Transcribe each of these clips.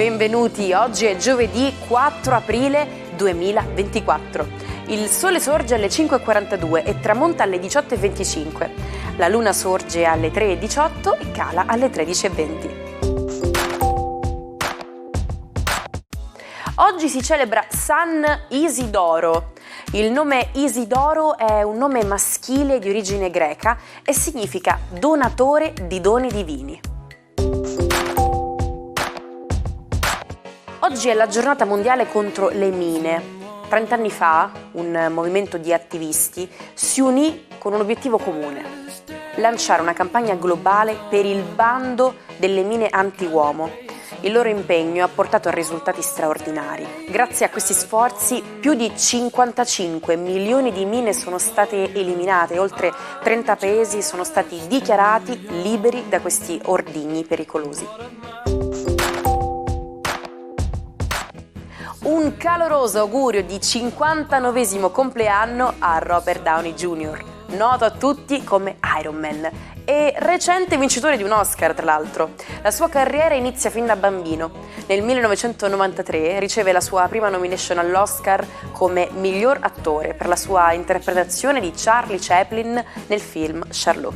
benvenuti. Oggi è giovedì 4 aprile 2024. Il sole sorge alle 5:42 e tramonta alle 18:25. La luna sorge alle 3:18 e cala alle 13:20. Oggi si celebra San Isidoro. Il nome Isidoro è un nome maschile di origine greca e significa donatore di doni divini. Oggi è la giornata mondiale contro le mine. 30 anni fa un movimento di attivisti si unì con un obiettivo comune: lanciare una campagna globale per il bando delle mine anti-uomo. Il loro impegno ha portato a risultati straordinari. Grazie a questi sforzi più di 55 milioni di mine sono state eliminate e oltre 30 paesi sono stati dichiarati liberi da questi ordigni pericolosi. Un caloroso augurio di 59esimo compleanno a Robert Downey Jr., noto a tutti come Iron Man e recente vincitore di un Oscar, tra l'altro. La sua carriera inizia fin da bambino. Nel 1993 riceve la sua prima nomination all'Oscar come miglior attore per la sua interpretazione di Charlie Chaplin nel film Charlot.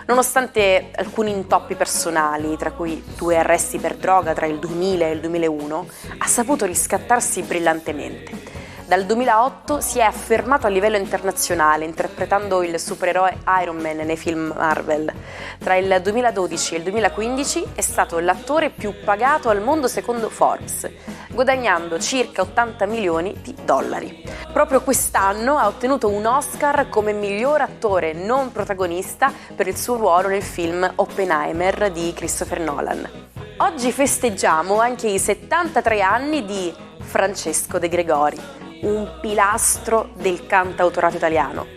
Nonostante alcuni intoppi personali, tra cui 2 arresti per droga tra il 2000 e il 2001, ha saputo riscattarsi brillantemente. Dal 2008 si è affermato a livello internazionale interpretando il supereroe Iron Man nei film Marvel. Tra il 2012 e il 2015 è stato l'attore più pagato al mondo secondo Forbes, guadagnando circa 80 milioni di dollari. Proprio quest'anno ha ottenuto un Oscar come miglior attore non protagonista per il suo ruolo nel film Oppenheimer di Christopher Nolan. Oggi festeggiamo anche i 73 anni di Francesco De Gregori, un pilastro del cantautorato italiano.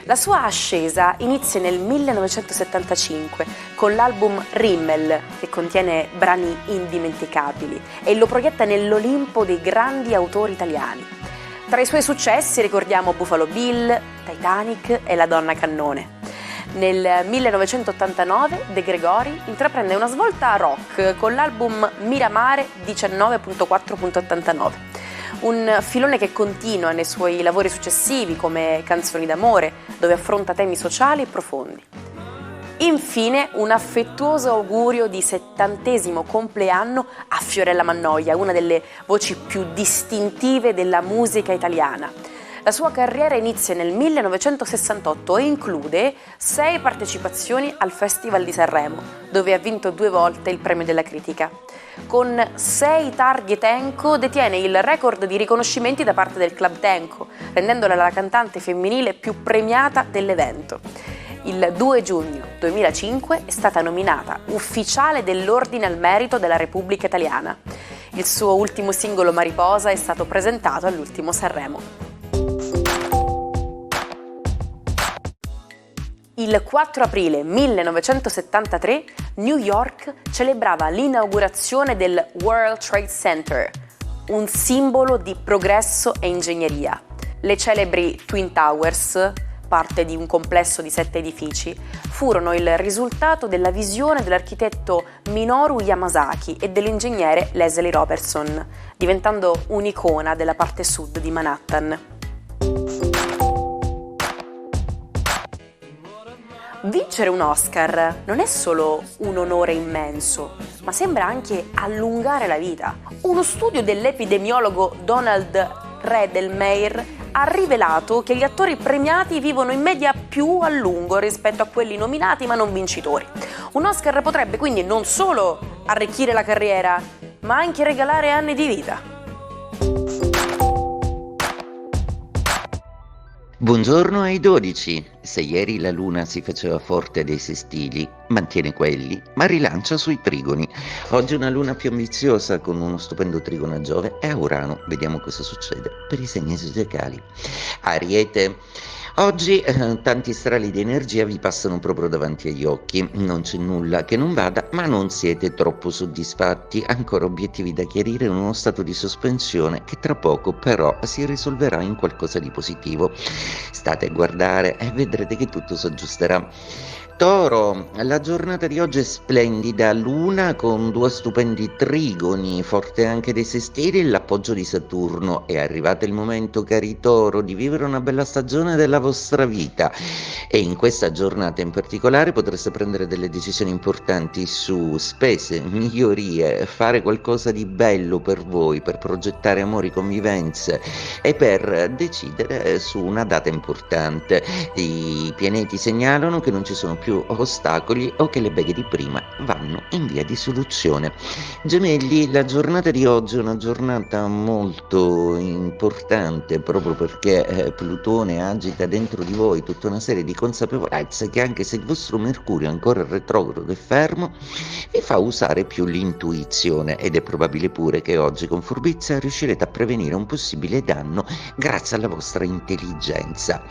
La sua ascesa inizia nel 1975 con l'album Rimmel, che contiene brani indimenticabili e lo proietta nell'Olimpo dei grandi autori italiani. Tra i suoi successi ricordiamo Buffalo Bill, Titanic e La donna cannone. Nel 1989 De Gregori intraprende una svolta rock con l'album Miramare 19.4.89. Un filone che continua nei suoi lavori successivi come Canzoni d'amore, dove affronta temi sociali e profondi. Infine un affettuoso augurio di 70° compleanno a Fiorella Mannoia, una delle voci più distintive della musica italiana. La sua carriera inizia nel 1968 e include 6 partecipazioni al Festival di Sanremo, dove ha vinto 2 volte il premio della critica. Con 6 targhe Tenco detiene il record di riconoscimenti da parte del Club Tenco, rendendola la cantante femminile più premiata dell'evento. Il 2 giugno 2005 è stata nominata ufficiale dell'Ordine al Merito della Repubblica Italiana. Il suo ultimo singolo Mariposa è stato presentato all'ultimo Sanremo. Il 4 aprile 1973 New York celebrava l'inaugurazione del World Trade Center, un simbolo di progresso e ingegneria. Le celebri Twin Towers, parte di un complesso di 7 edifici, furono il risultato della visione dell'architetto Minoru Yamasaki e dell'ingegnere Leslie Robertson, diventando un'icona della parte sud di Manhattan. Vincere un Oscar non è solo un onore immenso, ma sembra anche allungare la vita. Uno studio dell'epidemiologo Donald Redelmeier ha rivelato che gli attori premiati vivono in media più a lungo rispetto a quelli nominati ma non vincitori. Un Oscar potrebbe quindi non solo arricchire la carriera, ma anche regalare anni di vita. Buongiorno ai 12. Se ieri la luna si faceva forte dei sestili, mantiene quelli, ma rilancia sui trigoni. Oggi una luna più ambiziosa con uno stupendo trigono a Giove e a Urano. Vediamo cosa succede per i segni zodiacali. Ariete. Oggi tanti strali di energia vi passano proprio davanti agli occhi, non c'è nulla che non vada, ma non siete troppo soddisfatti, ancora obiettivi da chiarire in uno stato di sospensione che tra poco però si risolverà in qualcosa di positivo. State a guardare e vedrete che tutto si aggiusterà. Toro, la giornata di oggi è splendida, Luna con 2 stupendi trigoni, forte anche dei sestili e l'appoggio di Saturno. È arrivato il momento, cari Toro, di vivere una bella stagione della vostra vita e in questa giornata in particolare potreste prendere delle decisioni importanti su spese, migliorie, fare qualcosa di bello per voi, per progettare amori, convivenze e per decidere su una data importante. I pianeti segnalano che non ci sono più ostacoli o che le beghe di prima vanno in via di soluzione. Gemelli, la giornata di oggi è una giornata molto importante proprio perché Plutone agita dentro di voi tutta una serie di consapevolezze che, anche se il vostro Mercurio è ancora retrogrado e fermo, vi fa usare più l'intuizione ed è probabile pure che oggi con furbizia riuscirete a prevenire un possibile danno grazie alla vostra intelligenza.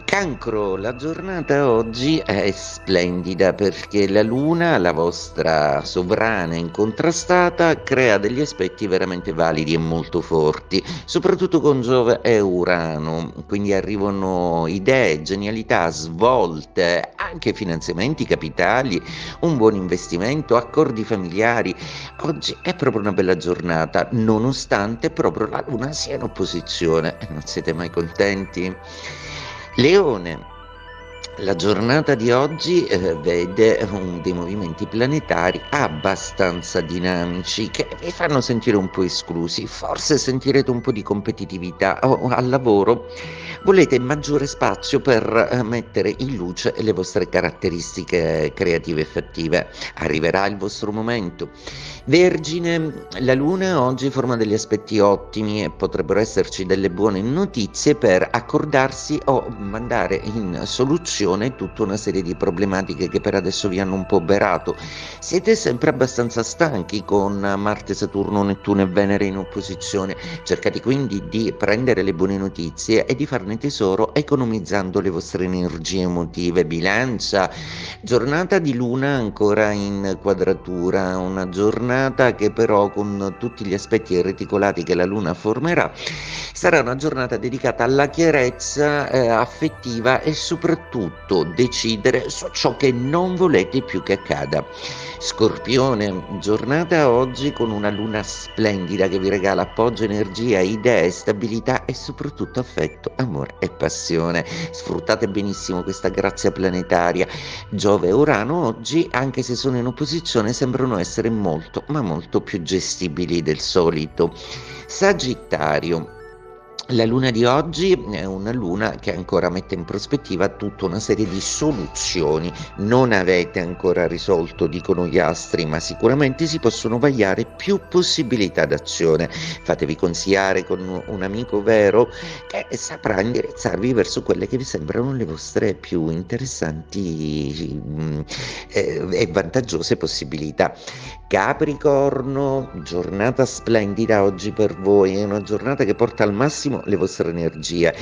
Cancro, la giornata oggi è splendida perché la Luna, la vostra sovrana incontrastata, crea degli aspetti veramente validi e molto forti, soprattutto con Giove e Urano, quindi arrivano idee, genialità, svolte, anche finanziamenti capitali, un buon investimento, accordi familiari. Oggi è proprio una bella giornata, nonostante proprio la Luna sia in opposizione. Non siete mai contenti? Leone, la giornata di oggi vede dei movimenti planetari abbastanza dinamici che vi fanno sentire un po' esclusi, forse sentirete un po' di competitività o al lavoro volete maggiore spazio per mettere in luce le vostre caratteristiche creative e effettive. Arriverà il vostro momento. Vergine, la Luna oggi forma degli aspetti ottimi e potrebbero esserci delle buone notizie per accordarsi o mandare in soluzione tutta una serie di problematiche che per adesso vi hanno un po' berato. Siete sempre abbastanza stanchi con Marte, Saturno, Nettuno e Venere in opposizione. Cercate quindi di prendere le buone notizie e di farne tesoro economizzando le vostre energie emotive. Bilancia, giornata di Luna ancora in quadratura, una giornata che però, con tutti gli aspetti reticolati che la Luna formerà, sarà una giornata dedicata alla chiarezza affettiva e soprattutto decidere su ciò che non volete più che accada. Scorpione, giornata oggi con una Luna splendida che vi regala appoggio, energia, idee, stabilità e soprattutto affetto, amore e passione. Sfruttate benissimo questa grazia planetaria. Giove e Urano oggi, anche se sono in opposizione, sembrano essere molto ma molto più gestibili del solito. Sagittario, la luna di oggi è una luna che ancora mette in prospettiva tutta una serie di soluzioni. Non avete ancora risolto, dicono gli astri, ma sicuramente si possono vagliare più possibilità d'azione. Fatevi consigliare con un amico vero che saprà indirizzarvi verso quelle che vi sembrano le vostre più interessanti e vantaggiose possibilità. Capricorno, giornata splendida oggi per voi, è una giornata che porta al massimo le vostre energie.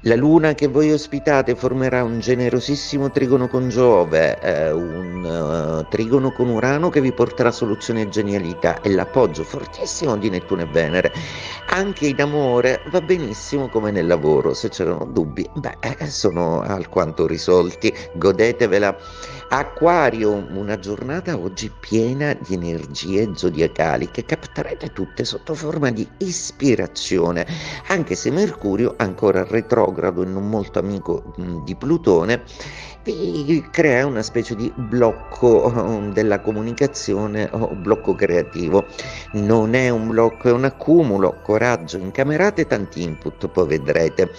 La luna che voi ospitate formerà un generosissimo trigono con Giove, un trigono con Urano che vi porterà soluzioni e genialità e l'appoggio fortissimo di Nettuno e Venere. Anche in amore va benissimo come nel lavoro, se c'erano dubbi, sono alquanto risolti, godetevela. Acquario, una giornata oggi piena di energie zodiacali che capterete tutte sotto forma di ispirazione, anche se Mercurio, ancora retrogrado e non molto amico di Plutone, vi crea una specie di blocco della comunicazione o blocco creativo. Non è un blocco, è un accumulo. Coraggio, incamerate tanti input, poi vedrete.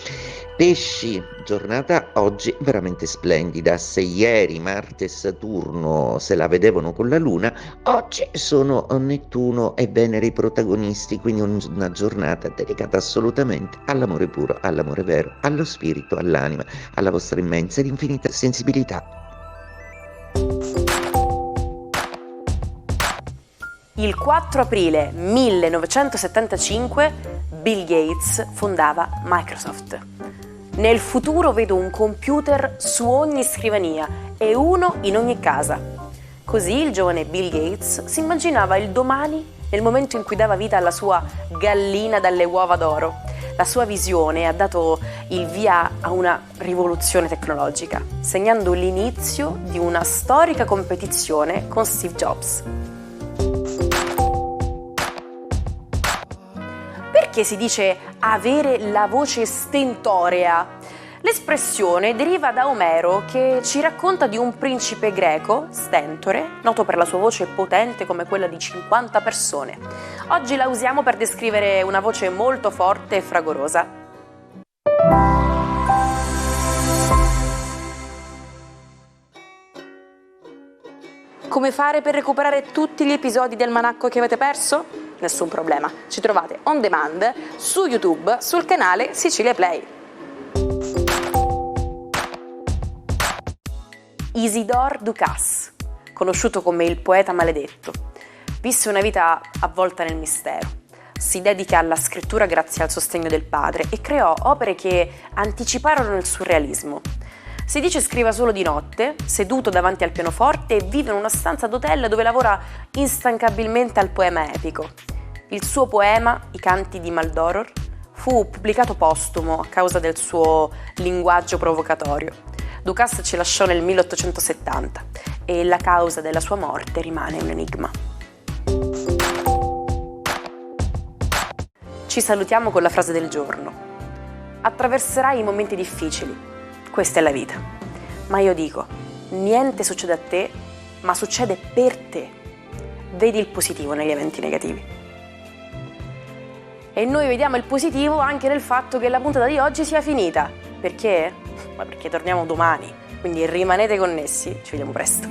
Pesci, giornata oggi veramente splendida. Se ieri Marte e Saturno se la vedevano con la Luna, oggi sono Nettuno e Venere i protagonisti, quindi una giornata dedicata assolutamente all'amore puro, all'amore vero, allo spirito, all'anima, alla vostra immensa ed infinita sensibilità. Il 4 aprile 1975 Bill Gates fondava Microsoft. Nel futuro vedo un computer su ogni scrivania e uno in ogni casa. Così il giovane Bill Gates si immaginava il domani nel momento in cui dava vita alla sua gallina dalle uova d'oro. La sua visione ha dato il via a una rivoluzione tecnologica, segnando l'inizio di una storica competizione con Steve Jobs. Perché si dice avere la voce stentorea? L'espressione deriva da Omero, che ci racconta di un principe greco, stentore, noto per la sua voce potente come quella di 50 persone. Oggi la usiamo per descrivere una voce molto forte e fragorosa. Come fare per recuperare tutti gli episodi del Almanacco che avete perso? Nessun problema, ci trovate on demand su YouTube sul canale Sicilia Play. Isidore Ducasse, conosciuto come il poeta maledetto, visse una vita avvolta nel mistero. Si dedica alla scrittura grazie al sostegno del padre e creò opere che anticiparono il surrealismo. Si dice scriva solo di notte, seduto davanti al pianoforte, e vive in una stanza d'hotel dove lavora instancabilmente al poema epico. Il suo poema, I canti di Maldoror, fu pubblicato postumo a causa del suo linguaggio provocatorio. Ducasse ci lasciò nel 1870 e la causa della sua morte rimane un enigma. Ci salutiamo con la frase del giorno. Attraverserai i momenti difficili, questa è la vita. Ma io dico, niente succede a te, ma succede per te. Vedi il positivo negli eventi negativi. E noi vediamo il positivo anche nel fatto che la puntata di oggi sia finita. Perché? Ma perché torniamo domani, quindi rimanete connessi, ci vediamo presto.